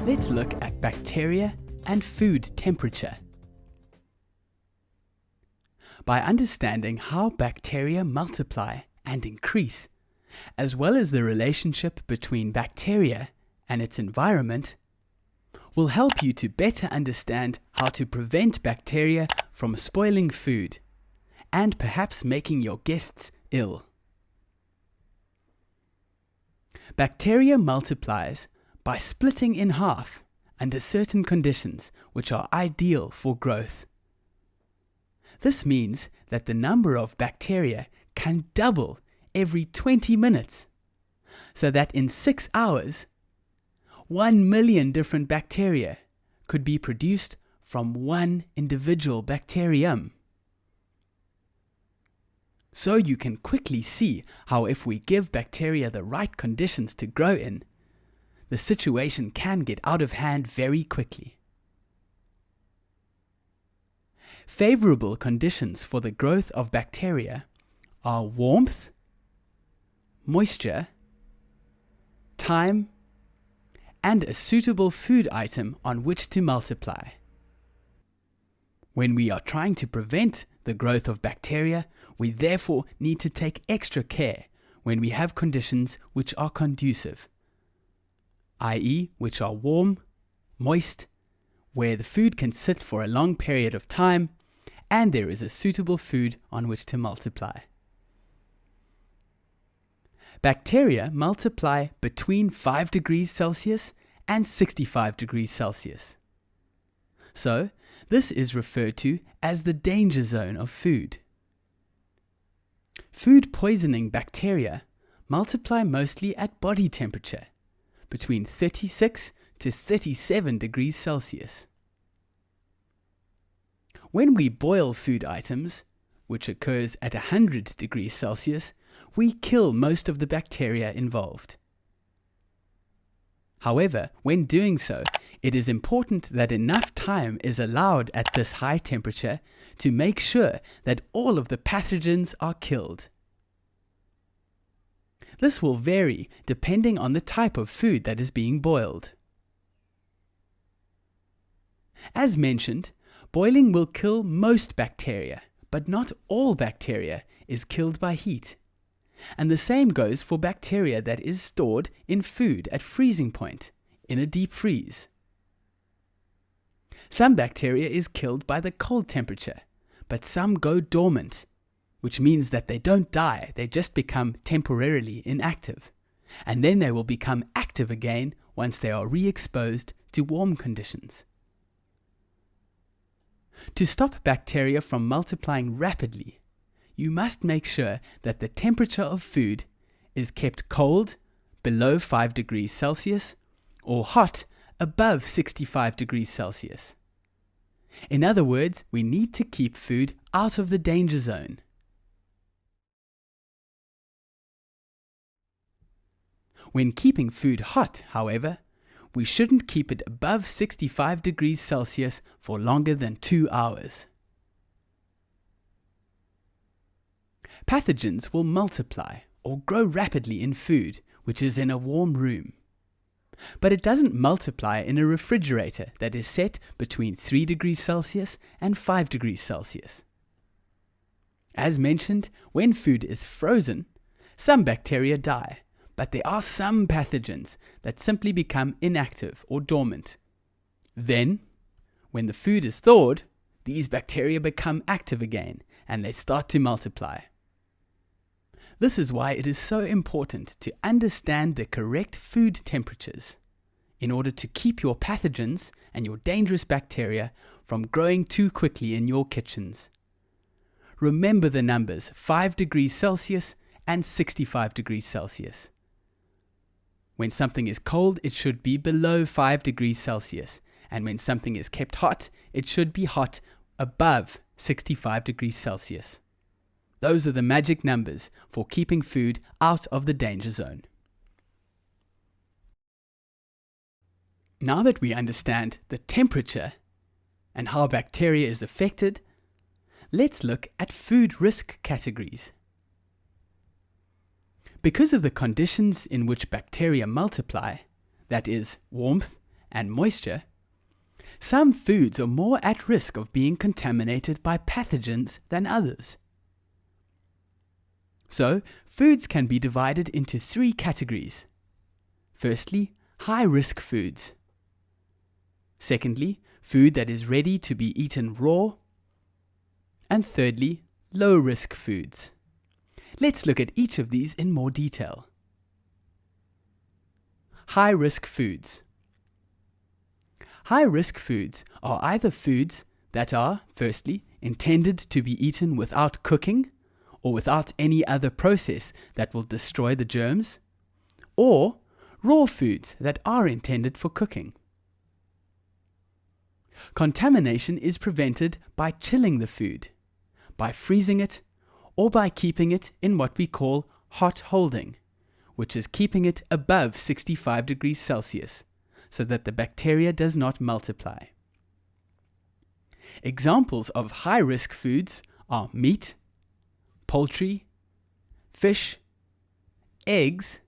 Let's look at bacteria and food temperature. By understanding how bacteria multiply and increase, as well as the relationship between bacteria and its environment, will help you to better understand how to prevent bacteria from spoiling food and perhaps making your guests ill. Bacteria multiplies by splitting in half under certain conditions which are ideal for growth. This means that the number of bacteria can double every 20 minutes, so that in 6 hours, 1 million different bacteria could be produced from one individual bacterium. So you can quickly see how if we give bacteria the right conditions to grow in, the situation can get out of hand very quickly. Favorable conditions for the growth of bacteria are warmth, moisture, time, and a suitable food item on which to multiply. When we are trying to prevent the growth of bacteria, we therefore need to take extra care when we have conditions which are conducive, i.e., which are warm, moist, where the food can sit for a long period of time, and there is a suitable food on which to multiply. Bacteria multiply between 5 degrees Celsius and 65 degrees Celsius. So, this is referred to as the danger zone of food. Food poisoning bacteria multiply mostly at body temperature, between 36 to 37 degrees Celsius. When we boil food items, which occurs at 100 degrees Celsius, we kill most of the bacteria involved. However, when doing so, it is important that enough time is allowed at this high temperature to make sure that all of the pathogens are killed. This will vary depending on the type of food that is being boiled. As mentioned, boiling will kill most bacteria, but not all bacteria is killed by heat. And the same goes for bacteria that is stored in food at freezing point, in a deep freeze. Some bacteria is killed by the cold temperature, but some go dormant, which means that they don't die, they just become temporarily inactive. And then they will become active again once they are re-exposed to warm conditions. To stop bacteria from multiplying rapidly, you must make sure that the temperature of food is kept cold, below 5 degrees Celsius, or hot, above 65 degrees Celsius. In other words, we need to keep food out of the danger zone. When keeping food hot, however, we shouldn't keep it above 65 degrees Celsius for longer than 2 hours. Pathogens will multiply or grow rapidly in food which is in a warm room. But it doesn't multiply in a refrigerator that is set between 3 degrees Celsius and 5 degrees Celsius. As mentioned, when food is frozen, some bacteria die, but there are some pathogens that simply become inactive or dormant. Then, when the food is thawed, these bacteria become active again and they start to multiply. This is why it is so important to understand the correct food temperatures in order to keep your pathogens and your dangerous bacteria from growing too quickly in your kitchens. Remember the numbers 5 degrees Celsius and 65 degrees Celsius. When something is cold, it should be below 5 degrees Celsius, and when something is kept hot, it should be hot above 65 degrees Celsius. Those are the magic numbers for keeping food out of the danger zone. Now that we understand the temperature and how bacteria is affected, let's look at food risk categories. Because of the conditions in which bacteria multiply, that is, warmth and moisture, some foods are more at risk of being contaminated by pathogens than others. So, foods can be divided into 3 categories. Firstly, high-risk foods. Secondly, food that is ready to be eaten raw. And thirdly, low-risk foods. Let's look at each of these in more detail. High-risk foods. High-risk foods are either foods that are, firstly, intended to be eaten without cooking or without any other process that will destroy the germs, or raw foods that are intended for cooking. Contamination is prevented by chilling the food, by freezing it, or by keeping it in what we call hot holding, which is keeping it above 65 degrees Celsius, so that the bacteria does not multiply. Examples of high-risk foods are meat, poultry, fish, eggs,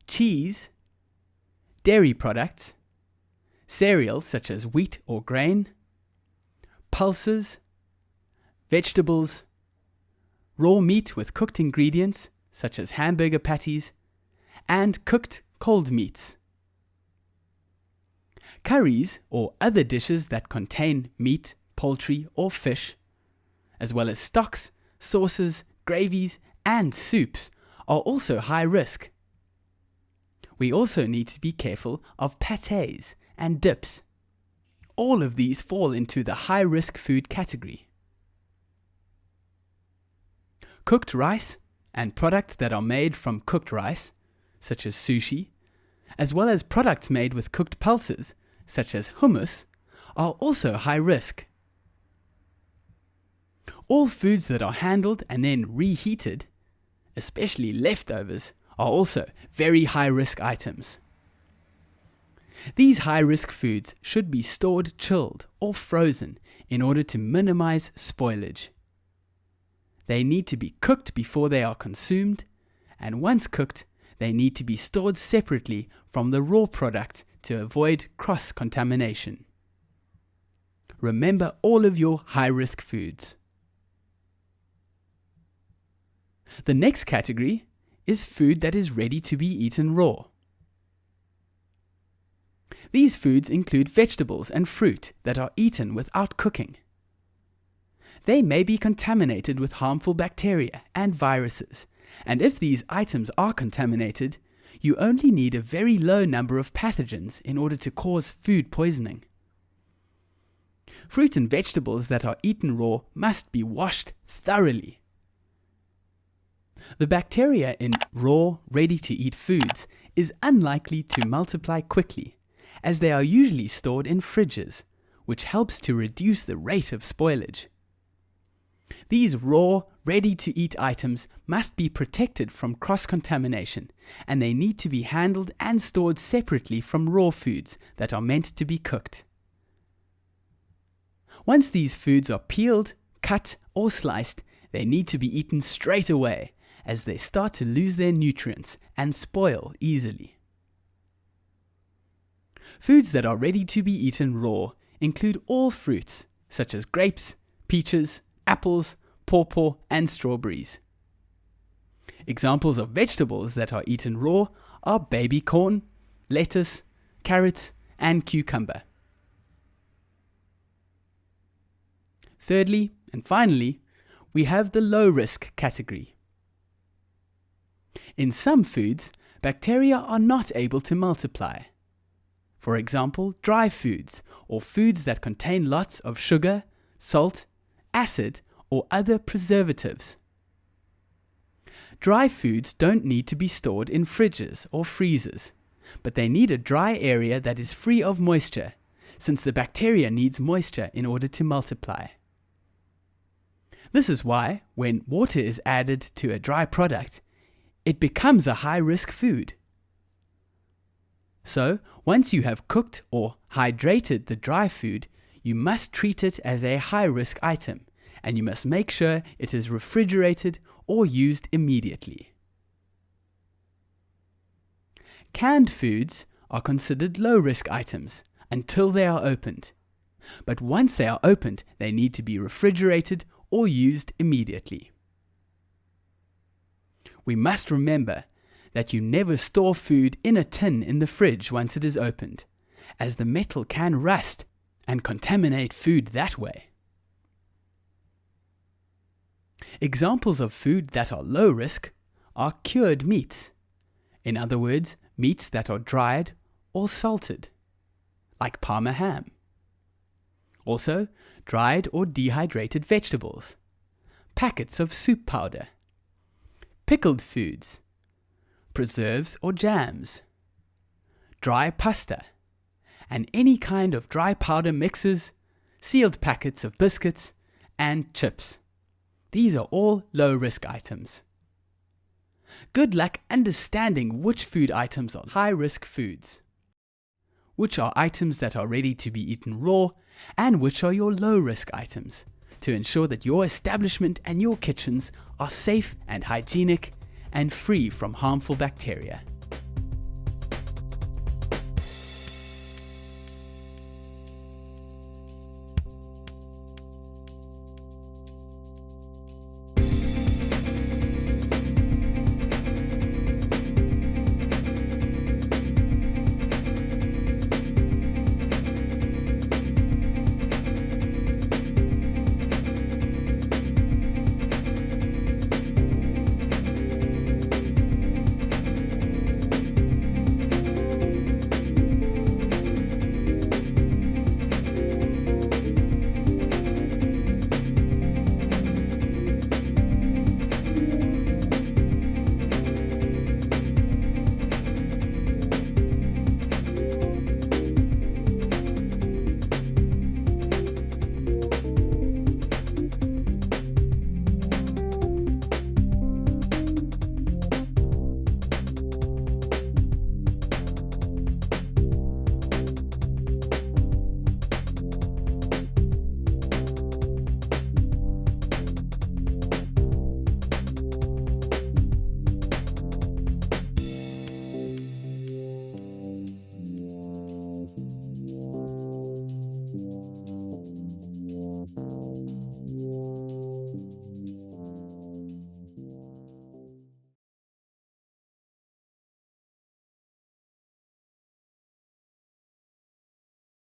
cheese, dairy products, cereals such as wheat or grain, pulses, vegetables, raw meat with cooked ingredients such as hamburger patties, and cooked cold meats. Curries or other dishes that contain meat, poultry or fish, as well as stocks, sauces, gravies and soups are also high risk. We also need to be careful of pâtés and dips. All of these fall into the high-risk food category. Cooked rice and products that are made from cooked rice, such as sushi, as well as products made with cooked pulses, such as hummus, are also high risk. All foods that are handled and then reheated, especially leftovers, are also very high-risk items. These high-risk foods should be stored chilled or frozen in order to minimize spoilage. They need to be cooked before they are consumed, and once cooked, they need to be stored separately from the raw product to avoid cross-contamination. Remember all of your high-risk foods. The next category is food that is ready to be eaten raw. These foods include vegetables and fruit that are eaten without cooking. They may be contaminated with harmful bacteria and viruses, and if these items are contaminated, you only need a very low number of pathogens in order to cause food poisoning. Fruit and vegetables that are eaten raw must be washed thoroughly. The bacteria in raw, ready-to-eat foods is unlikely to multiply quickly, as they are usually stored in fridges, which helps to reduce the rate of spoilage. These raw, ready-to-eat items must be protected from cross-contamination, and they need to be handled and stored separately from raw foods that are meant to be cooked. Once these foods are peeled, cut, or sliced, they need to be eaten straight away, as they start to lose their nutrients and spoil easily. Foods that are ready to be eaten raw include all fruits, such as grapes, peaches, apples, pawpaw, and strawberries. Examples of vegetables that are eaten raw are baby corn, lettuce, carrots, and cucumber. Thirdly, and finally, we have the low-risk category. In some foods, bacteria are not able to multiply. For example, dry foods, or foods that contain lots of sugar, salt, acid, or other preservatives. Dry foods don't need to be stored in fridges or freezers, but they need a dry area that is free of moisture, since the bacteria needs moisture in order to multiply. This is why, when water is added to a dry product, it becomes a high-risk food. So, once you have cooked or hydrated the dry food, you must treat it as a high-risk item, and you must make sure it is refrigerated or used immediately. Canned foods are considered low-risk items until they are opened. But once they are opened, they need to be refrigerated or used immediately. We must remember that you never store food in a tin in the fridge once it is opened, as the metal can rust and contaminate food that way. Examples of food that are low risk are cured meats. In other words, meats that are dried or salted, like Parma ham. Also, dried or dehydrated vegetables, packets of soup powder, pickled foods, preserves or jams, dry pasta, and any kind of dry powder mixes, sealed packets of biscuits, and chips. These are all low-risk items. Good luck understanding which food items are high-risk foods, which are items that are ready to be eaten raw, and which are your low-risk items, to ensure that your establishment and your kitchens are safe and hygienic and free from harmful bacteria.